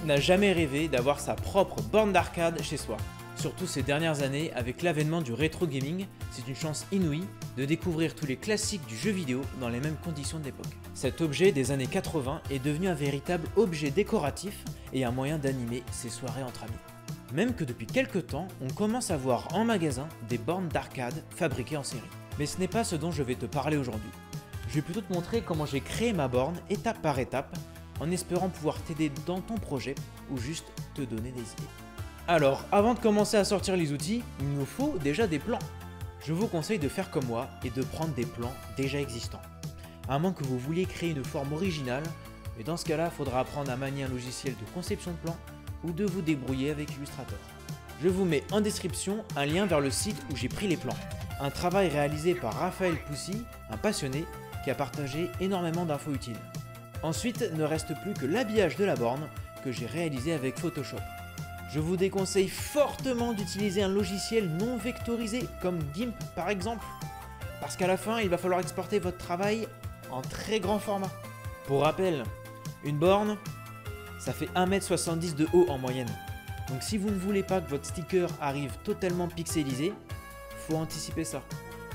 n'a jamais rêvé d'avoir sa propre borne d'arcade chez soi? Surtout ces dernières années, avec l'avènement du rétro gaming, c'est une chance inouïe de découvrir tous les classiques du jeu vidéo dans les mêmes conditions de l'époque. Cet objet des années 80 est devenu un véritable objet décoratif et un moyen d'animer ses soirées entre amis. Même que depuis quelques temps, on commence à voir en magasin des bornes d'arcade fabriquées en série. Mais ce n'est pas ce dont je vais te parler aujourd'hui. Je vais plutôt te montrer comment j'ai créé ma borne étape par étape, en espérant pouvoir t'aider dans ton projet ou juste te donner des idées. Alors, avant de commencer à sortir les outils, il nous faut déjà des plans. Je vous conseille de faire comme moi et de prendre des plans déjà existants. À moins que vous vouliez créer une forme originale, et dans ce cas-là, il faudra apprendre à manier un logiciel de conception de plans ou de vous débrouiller avec Illustrator. Je vous mets en description un lien vers le site où j'ai pris les plans. Un travail réalisé par Raphaël Poussy, un passionné qui a partagé énormément d'infos utiles. Ensuite, ne reste plus que l'habillage de la borne que j'ai réalisé avec Photoshop. Je vous déconseille fortement d'utiliser un logiciel non vectorisé comme GIMP par exemple, parce qu'à la fin il va falloir exporter votre travail en très grand format. Pour rappel, une borne, ça fait 1,70 m de haut en moyenne. Donc si vous ne voulez pas que votre sticker arrive totalement pixelisé, faut anticiper ça.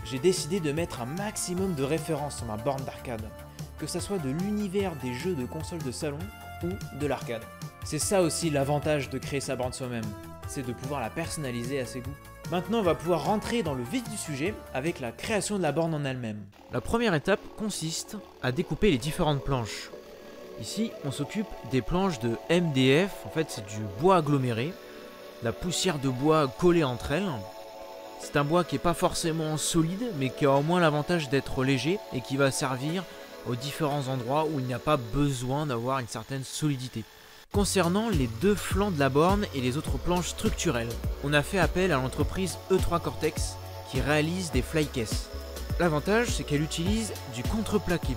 J'ai décidé de mettre un maximum de références sur ma borne d'arcade, que ce soit de l'univers des jeux de consoles de salon ou de l'arcade. C'est ça aussi l'avantage de créer sa borne soi-même, c'est de pouvoir la personnaliser à ses goûts. Maintenant on va pouvoir rentrer dans le vif du sujet avec la création de la borne en elle-même. La première étape consiste à découper les différentes planches. Ici on s'occupe des planches de MDF, en fait c'est du bois aggloméré, la poussière de bois collée entre elles. C'est un bois qui n'est pas forcément solide mais qui a au moins l'avantage d'être léger et qui va servir aux différents endroits où il n'y a pas besoin d'avoir une certaine solidité. Concernant les deux flancs de la borne et les autres planches structurelles, on a fait appel à l'entreprise E3 Cortex qui réalise des flycases. L'avantage, c'est qu'elle utilise du contreplaqué,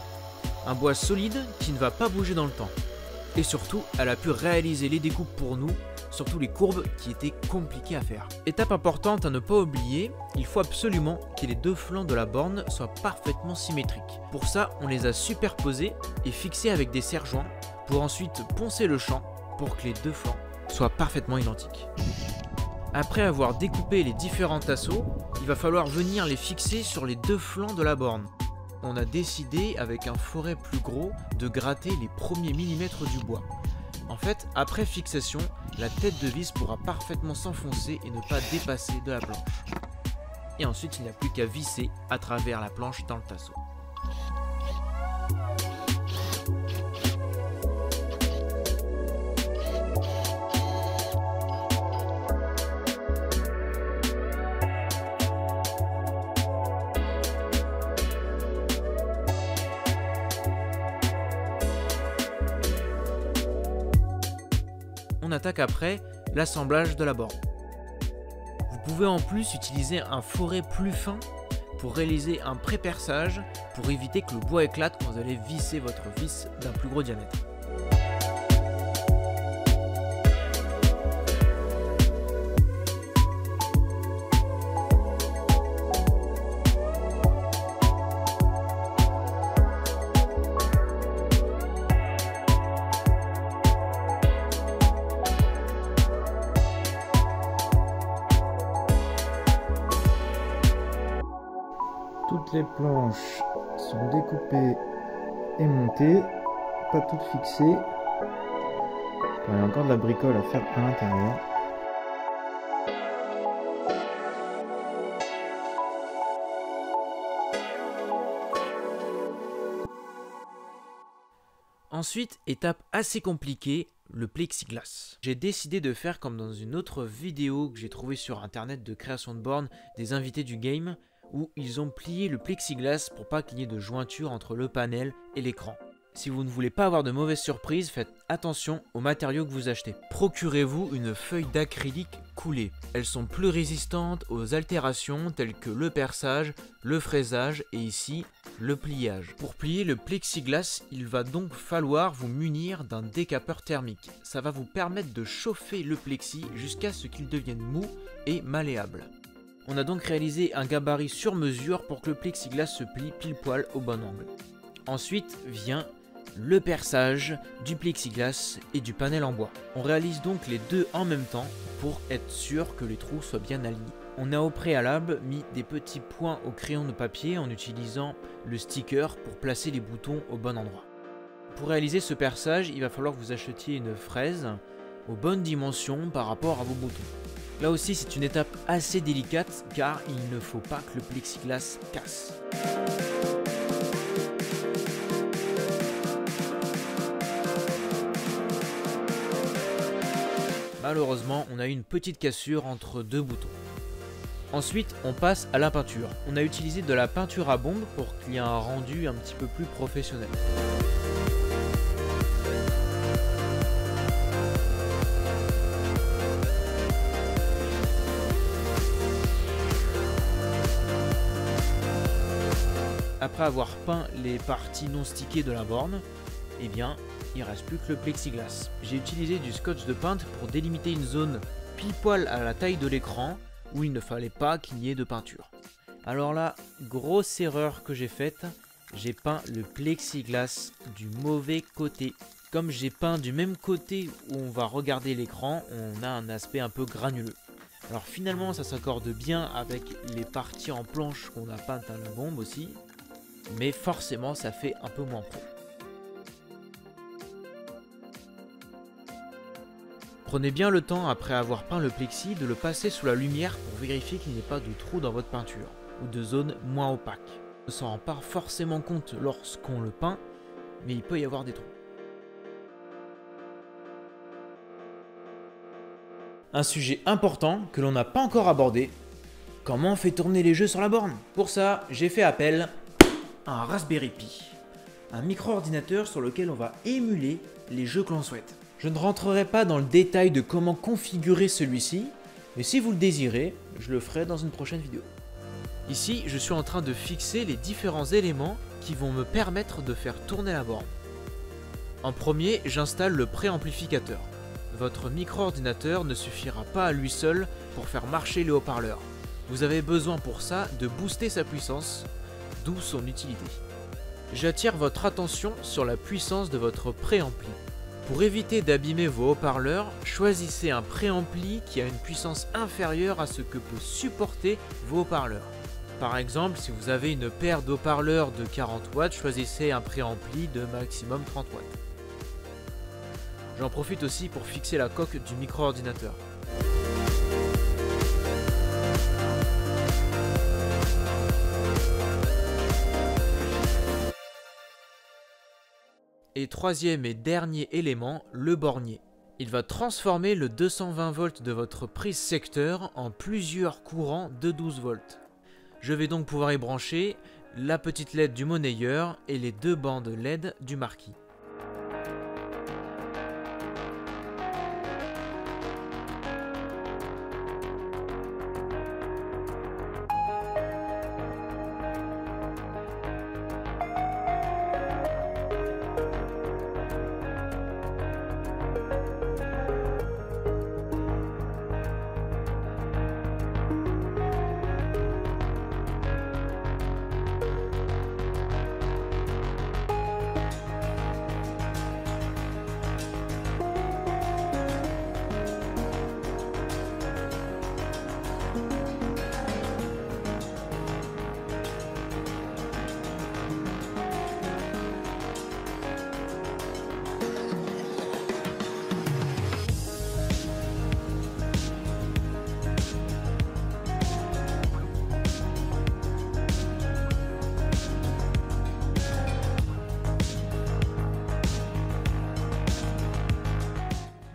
un bois solide qui ne va pas bouger dans le temps. Et surtout, elle a pu réaliser les découpes pour nous, surtout les courbes qui étaient compliquées à faire. Étape importante à ne pas oublier, il faut absolument que les deux flancs de la borne soient parfaitement symétriques. Pour ça, on les a superposés et fixés avec des serre-joints, pour ensuite poncer le champ pour que les deux flancs soient parfaitement identiques. Après avoir découpé les différents tasseaux, il va falloir venir les fixer sur les deux flancs de la borne. On a décidé avec un forêt plus gros de gratter les premiers millimètres du bois. En fait, après fixation, la tête de vis pourra parfaitement s'enfoncer et ne pas dépasser de la planche. Et ensuite, il n'y a plus qu'à visser à travers la planche dans le tasseau. On attaque après l'assemblage de la borne. Vous pouvez en plus utiliser un forêt plus fin pour réaliser un pré-perçage pour éviter que le bois éclate quand vous allez visser votre vis d'un plus gros diamètre. Toutes les planches sont découpées et montées, pas toutes fixées. Il y a encore de la bricole à faire à l'intérieur. Ensuite, étape assez compliquée, le plexiglas. J'ai décidé de faire comme dans une autre vidéo que j'ai trouvée sur internet de création de bornes des invités du game, où ils ont plié le plexiglas pour pas qu'il y ait de jointure entre le panel et l'écran. Si vous ne voulez pas avoir de mauvaises surprises, faites attention aux matériaux que vous achetez. Procurez-vous une feuille d'acrylique coulée. Elles sont plus résistantes aux altérations telles que le perçage, le fraisage et ici le pliage. Pour plier le plexiglas, il va donc falloir vous munir d'un décapeur thermique. Ça va vous permettre de chauffer le plexi jusqu'à ce qu'il devienne mou et malléable. On a donc réalisé un gabarit sur mesure pour que le plexiglas se plie pile poil au bon angle. Ensuite vient le perçage, du plexiglas et du panel en bois. On réalise donc les deux en même temps pour être sûr que les trous soient bien alignés. On a au préalable mis des petits points au crayon de papier en utilisant le sticker pour placer les boutons au bon endroit. Pour réaliser ce perçage, il va falloir que vous achetiez une fraise aux bonnes dimensions par rapport à vos boutons. Là aussi, c'est une étape assez délicate car il ne faut pas que le plexiglas casse. Malheureusement, on a eu une petite cassure entre deux boutons. Ensuite, on passe à la peinture. On a utilisé de la peinture à bombe pour qu'il y ait un rendu un petit peu plus professionnel. Après avoir peint les parties non stickées de la borne, eh bien, il ne reste plus que le plexiglas. J'ai utilisé du scotch de peintre pour délimiter une zone pile poil à la taille de l'écran où il ne fallait pas qu'il y ait de peinture. Alors là, grosse erreur que j'ai faite, j'ai peint le plexiglas du mauvais côté. Comme j'ai peint du même côté où on va regarder l'écran, on a un aspect un peu granuleux. Alors finalement, ça s'accorde bien avec les parties en planche qu'on a peintes à la bombe aussi, mais forcément, ça fait un peu moins pro. Prenez bien le temps, après avoir peint le plexi, de le passer sous la lumière pour vérifier qu'il n'y ait pas de trou dans votre peinture, ou de zones moins opaques. On ne s'en rend pas forcément compte lorsqu'on le peint, mais il peut y avoir des trous. Un sujet important que l'on n'a pas encore abordé, comment on fait tourner les jeux sur la borne? Pour ça, j'ai fait appel à un Raspberry Pi, un micro-ordinateur sur lequel on va émuler les jeux que l'on souhaite. Je ne rentrerai pas dans le détail de comment configurer celui-ci, mais si vous le désirez, je le ferai dans une prochaine vidéo. Ici, je suis en train de fixer les différents éléments qui vont me permettre de faire tourner la borne. En premier, j'installe le préamplificateur. Votre micro-ordinateur ne suffira pas à lui seul pour faire marcher les haut-parleurs. Vous avez besoin pour ça de booster sa puissance, d'où son utilité. J'attire votre attention sur la puissance de votre préampli. Pour éviter d'abîmer vos haut-parleurs, choisissez un préampli qui a une puissance inférieure à ce que peut supporter vos haut-parleurs. Par exemple, si vous avez une paire de haut-parleurs de 40 watts, choisissez un préampli de maximum 30 watts. J'en profite aussi pour fixer la coque du micro-ordinateur. Et troisième et dernier élément, le bornier. Il va transformer le 220 volts de votre prise secteur en plusieurs courants de 12 volts. Je vais donc pouvoir y brancher la petite LED du monnayeur et les deux bandes LED du marquis.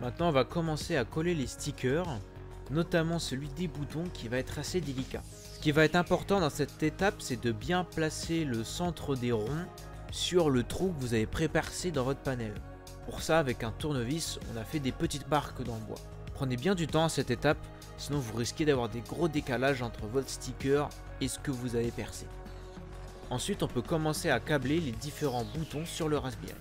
Maintenant, on va commencer à coller les stickers, notamment celui des boutons qui va être assez délicat. Ce qui va être important dans cette étape, c'est de bien placer le centre des ronds sur le trou que vous avez prépercé dans votre panel. Pour ça, avec un tournevis, on a fait des petites marques dans le bois. Prenez bien du temps à cette étape, sinon vous risquez d'avoir des gros décalages entre votre sticker et ce que vous avez percé. Ensuite, on peut commencer à câbler les différents boutons sur le Raspberry.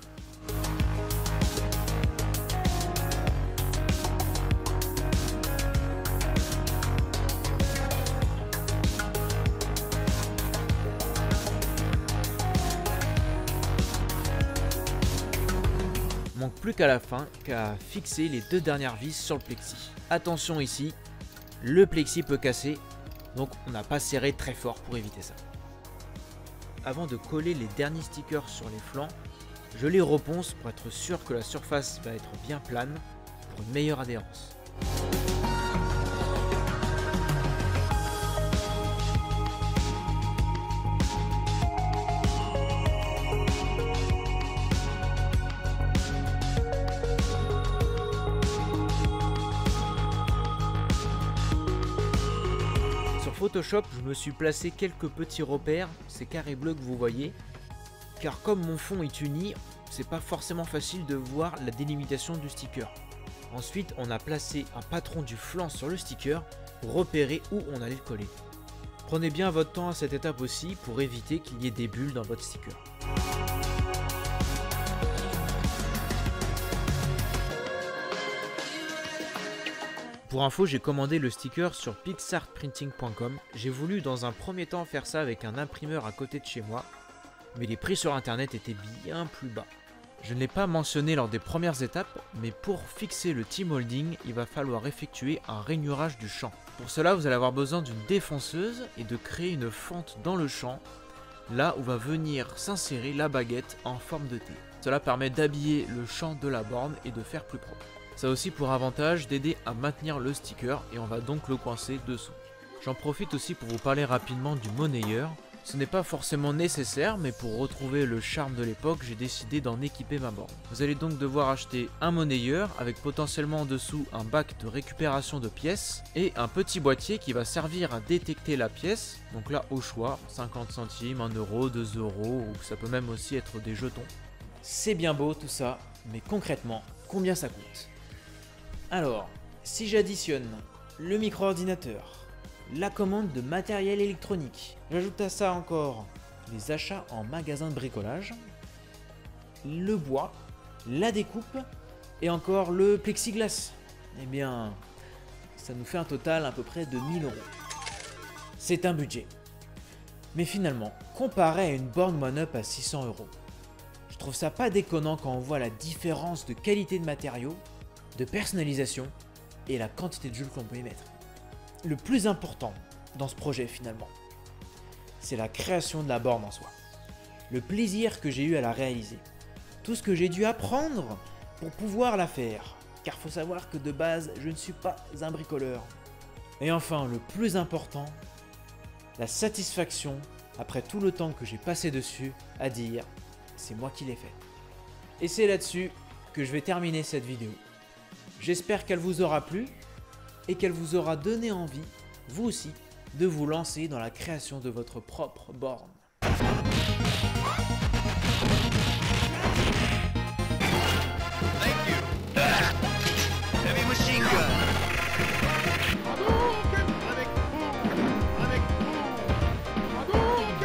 plus qu'à la fin qu'à fixer les 2 dernières vis sur le plexi. Attention ici, le plexi peut casser, donc on n'a pas serré très fort pour éviter ça. Avant de coller les derniers stickers sur les flancs, je les reponce pour être sûr que la surface va être bien plane pour une meilleure adhérence. Sur Photoshop, je me suis placé quelques petits repères, ces carrés bleus que vous voyez, car comme mon fond est uni, c'est pas forcément facile de voir la délimitation du sticker. Ensuite, on a placé un patron du flanc sur le sticker pour repérer où on allait le coller. Prenez bien votre temps à cette étape aussi pour éviter qu'il y ait des bulles dans votre sticker. Pour info, j'ai commandé le sticker sur pixartprinting.com. J'ai voulu dans un premier temps faire ça avec un imprimeur à côté de chez moi, mais les prix sur internet étaient bien plus bas. Je ne l'ai pas mentionné lors des premières étapes, mais pour fixer le T-molding, il va falloir effectuer un rainurage du champ. Pour cela, vous allez avoir besoin d'une défonceuse et de créer une fente dans le champ, là où va venir s'insérer la baguette en forme de T. Cela permet d'habiller le champ de la borne et de faire plus propre. Ça a aussi pour avantage d'aider à maintenir le sticker et on va donc le coincer dessous. J'en profite aussi pour vous parler rapidement du monnayeur. Ce n'est pas forcément nécessaire, mais pour retrouver le charme de l'époque, j'ai décidé d'en équiper ma borne. Vous allez donc devoir acheter un monnayeur avec potentiellement en dessous un bac de récupération de pièces et un petit boîtier qui va servir à détecter la pièce. Donc là au choix, 50 centimes, 1 euro, 2 euros ou ça peut même aussi être des jetons. C'est bien beau tout ça, mais concrètement, combien ça coûte ? Alors, si j'additionne le micro-ordinateur, la commande de matériel électronique, j'ajoute à ça encore les achats en magasin de bricolage, le bois, la découpe et encore le plexiglas, eh bien, ça nous fait un total à peu près de 1000 euros. C'est un budget. Mais finalement, comparé à une borne one-up à 600 euros, je trouve ça pas déconnant quand on voit la différence de qualité de matériaux, de personnalisation et la quantité de jeux qu'on peut y mettre. Le plus important dans ce projet finalement, c'est la création de la borne en soi. Le plaisir que j'ai eu à la réaliser. Tout ce que j'ai dû apprendre pour pouvoir la faire. Car faut savoir que de base, je ne suis pas un bricoleur. Et enfin, le plus important, la satisfaction après tout le temps que j'ai passé dessus à dire c'est moi qui l'ai fait. Et c'est là-dessus que je vais terminer cette vidéo. J'espère qu'elle vous aura plu et qu'elle vous aura donné envie, vous aussi, de vous lancer dans la création de votre propre borne.